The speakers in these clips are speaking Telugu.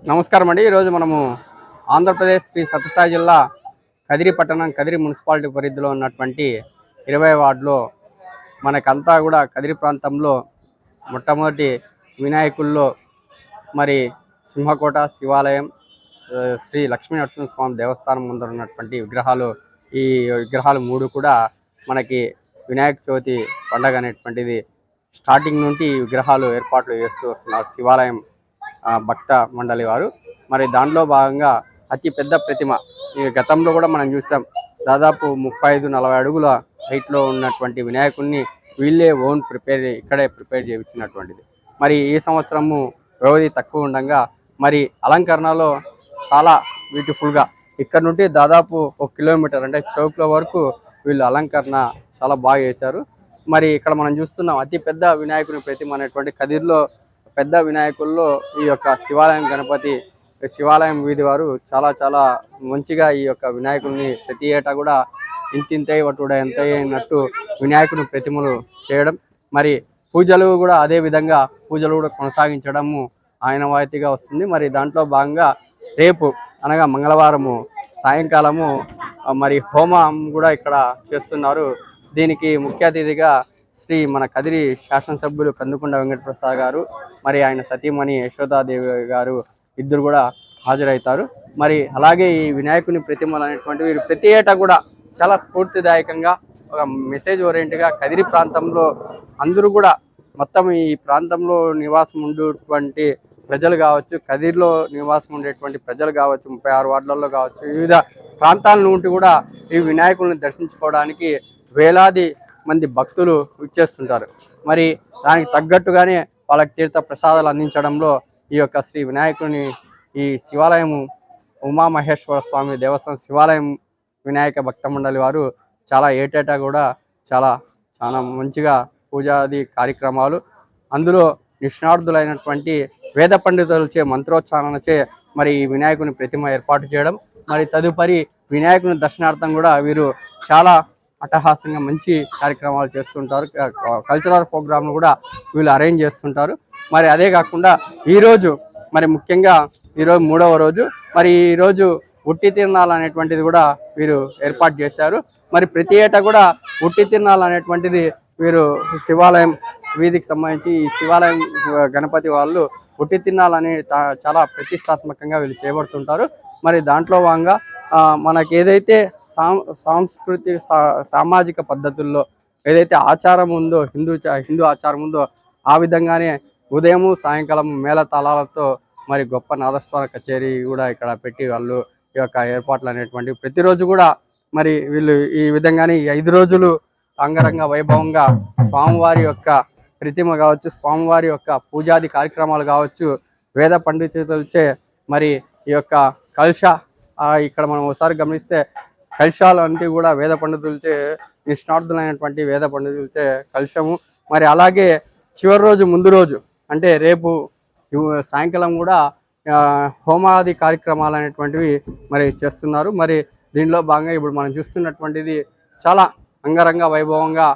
నమస్కారం అండి. ఈరోజు మనము ఆంధ్రప్రదేశ్ శ్రీ సత్యసాయి జిల్లా కదిరి పట్టణం, కదిరి మున్సిపాలిటీ పరిధిలో ఉన్నటువంటి 20 వార్డులో మనకంతా కూడా కదిరి ప్రాంతంలో మొట్టమొదటి వినాయకుల్లో మరి సింహకోట శివాలయం, శ్రీ లక్ష్మీ నరసింహస్వామి దేవస్థానం ముందర ఉన్నటువంటి విగ్రహాలు, ఈ విగ్రహాలు 3 కూడా మనకి వినాయక చవితి పండగ అనేటువంటిది స్టార్టింగ్ నుండి విగ్రహాలు ఏర్పాట్లు చేస్తూ వస్తున్నారు శివాలయం భక్త మండలి వారు. మరి దాంట్లో భాగంగా అతి పెద్ద ప్రతిమ ఈ గతంలో కూడా మనం చూసాం. దాదాపు 35-40 అడుగుల హైట్లో ఉన్నటువంటి వినాయకుడిని వీళ్ళే ఇక్కడే ప్రిపేర్ చేయించినటువంటిది. మరి ఈ సంవత్సరము వ్యవధి తక్కువ ఉండగా మరి అలంకరణలో చాలా బ్యూటిఫుల్గా ఇక్కడ నుండి దాదాపు 1 కిలోమీటర్ అంటే చౌక్ల వరకు వీళ్ళు అలంకరణ చాలా బాగా చేశారు. మరి ఇక్కడ మనం చూస్తున్నాం అతి పెద్ద వినాయకుని ప్రతిమ అనేటువంటి కదిరిలో పెద్ద వినాయకుల్లో ఈ యొక్క శివాలయం వీధి వారు చాలా మంచిగా ఈ యొక్క వినాయకుడిని ప్రతి ఏటా కూడా ఇంతింతై వటుడ ఎంత అయినట్టు వినాయకుని ప్రతిమలు చేయడం, మరి పూజలు కూడా అదే విధంగా పూజలు కూడా కొనసాగించడము ఆనవాయితీగా వస్తుంది. మరి దాంట్లో భాగంగా రేపు అనగా మంగళవారము సాయంకాలము మరి హోమం కూడా ఇక్కడ చేస్తున్నారు. దీనికి ముఖ్య అతిథిగా మన కదిరి శాసనసభ్యులు కందుకొండ వెంకటప్రసాద్ గారు, మరి ఆయన సతీమణి యశోదాదేవి గారు ఇద్దరు కూడా హాజరవుతారు. మరి అలాగే ఈ వినాయకుని ప్రతిమలు అనేటువంటివి ప్రతి ఏటా కూడా చాలా స్ఫూర్తిదాయకంగా ఒక మెసేజ్ ఓరియంట్గా కదిరి ప్రాంతంలో అందరూ కూడా మొత్తం ఈ ప్రాంతంలో నివాసం ఉండేటువంటి ప్రజలు కావచ్చు, కదిరిలో నివాసం ఉండేటువంటి ప్రజలు కావచ్చు, 36 వార్డులలో కావచ్చు, వివిధ ప్రాంతాల నుండి కూడా ఈ వినాయకుడిని దర్శించుకోవడానికి వేలాది మంది భక్తులు ఇచ్చేస్తుంటారు. మరి దానికి తగ్గట్టుగానే వాళ్ళకి తీర్థ ప్రసాదాలు అందించడంలో ఈ యొక్క శ్రీ వినాయకుని ఈ శివాలయము ఉమామహేశ్వర స్వామి దేవస్థానం శివాలయం వినాయక భక్త మండలి వారు చాలా ఏటేటా కూడా చాలా మంచిగా పూజాది కార్యక్రమాలు, అందులో నిష్ణార్థులైనటువంటి వేద పండితులచే మంత్రోచ్చారణచే మరి ఈ వినాయకుని ప్రతిమ ఏర్పాటు చేయడం, మరి తదుపరి వినాయకుని దర్శనార్థం కూడా వీరు చాలా అట్టహాసంగా మంచి కార్యక్రమాలు చేస్తుంటారు. కల్చరల్ ప్రోగ్రాంలు కూడా వీళ్ళు అరేంజ్ చేస్తుంటారు. మరి అదే కాకుండా ఈరోజు మరి ముఖ్యంగా ఈరోజు 3వ రోజు, మరి ఈరోజు ఉట్టి తిరణాలు అనేటువంటిది కూడా వీరు ఏర్పాటు చేశారు. మరి ప్రతి ఏటా కూడా ఉట్టి తిరణాలు అనేటువంటిది వీరు శివాలయం వీధికి సంబంధించి ఈ శివాలయం గణపతి వాళ్ళు ఉట్టి తిరణాలని చాలా ప్రతిష్టాత్మకంగా వీళ్ళు చేపడుతుంటారు. మరి దాంట్లో భాగంగా మనకి ఏదైతే సాంస్కృతిక సామాజిక పద్ధతుల్లో ఏదైతే ఆచారం ఉందో, హిందూ ఆచారం ఉందో ఆ విధంగానే ఉదయము సాయంకాలం మేళతాళాలతో మరి గొప్ప నాదస్వర కచేరీ కూడా ఇక్కడ పెట్టి వాళ్ళు ఈ యొక్క ఏర్పాట్లు అనేటువంటివి ప్రతిరోజు కూడా మరి వీళ్ళు ఈ విధంగానే 5 రోజులు అంగరంగ వైభవంగా స్వామివారి యొక్క ప్రతిమ కావచ్చు, స్వామివారి యొక్క పూజాది కార్యక్రమాలు కావచ్చు, వేద పండితులచే మరి ఈ యొక్క కలశ ఇక్కడ మనం ఒకసారి గమనిస్తే కలశాలు అంటే కూడా వేద పండితులచే నిష్ణార్థులైనటువంటి వేద పండితులచే కలశము. మరి అలాగే చివరి రోజు ముందు రోజు అంటే రేపు సాయంకాలం కూడా హోమాది కార్యక్రమాలు అనేటువంటివి మరి చేస్తున్నారు. మరి దీనిలో భాగంగా ఇప్పుడు మనం చూస్తున్నటువంటిది చాలా అంగరంగ వైభవంగా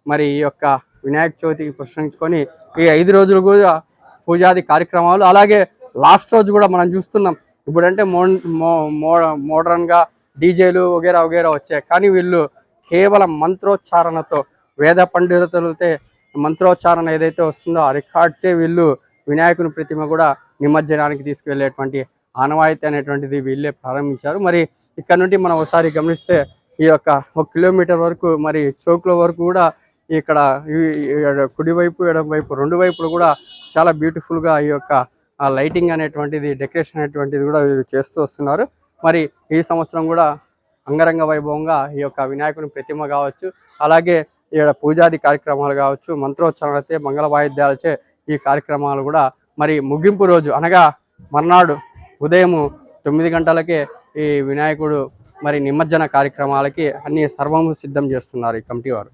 మరి ఈ యొక్క వినాయక చవితికి పురస్కరించుకొని ఈ 5 రోజులు కూడా పూజాది కార్యక్రమాలు, అలాగే లాస్ట్ రోజు కూడా మనం చూస్తున్నాం. ఇప్పుడంటే మోడర్న్గా డీజేలు వగేరా వచ్చాయి, కానీ వీళ్ళు కేవలం మంత్రోచ్చారణతో వేద పండితులతో మంత్రోచ్చారణ ఏదైతే వస్తుందో ఆ రికార్డ్చే వీళ్ళు వినాయకుని ప్రతిమ కూడా నిమజ్జనానికి తీసుకువెళ్ళేటువంటి ఆనవాయితీ అనేటువంటిది వీళ్ళే ప్రారంభించారు. మరి ఇక్కడ నుండి మనం ఒకసారి గమనిస్తే ఈ యొక్క 1 కిలోమీటర్ వరకు మరి చౌక్ల వరకు కూడా ఇక్కడ కుడివైపు ఎడమవైపు 2 వైపులు కూడా చాలా బ్యూటిఫుల్గా ఈ యొక్క లైటింగ్ అనేటువంటిది, డెకరేషన్ అనేటువంటిది కూడా వీళ్ళు చేస్తూ వస్తున్నారు. మరి ఈ సంవత్సరం కూడా అంగరంగ వైభవంగా ఈ యొక్క వినాయకుని ప్రతిమ కావచ్చు, అలాగే ఇక్కడ పూజాది కార్యక్రమాలు కావచ్చు, మంత్రోచ్చారణతే మంగళ వాయిద్యాలచే ఈ కార్యక్రమాలు కూడా మరి ముగింపు రోజు అనగా మర్నాడు ఉదయం 9 గంటలకే ఈ వినాయకుడు మరి నిమజ్జన కార్యక్రమాలకి అన్ని సర్వము సిద్ధం చేస్తున్నారు ఈ కమిటీ వారు.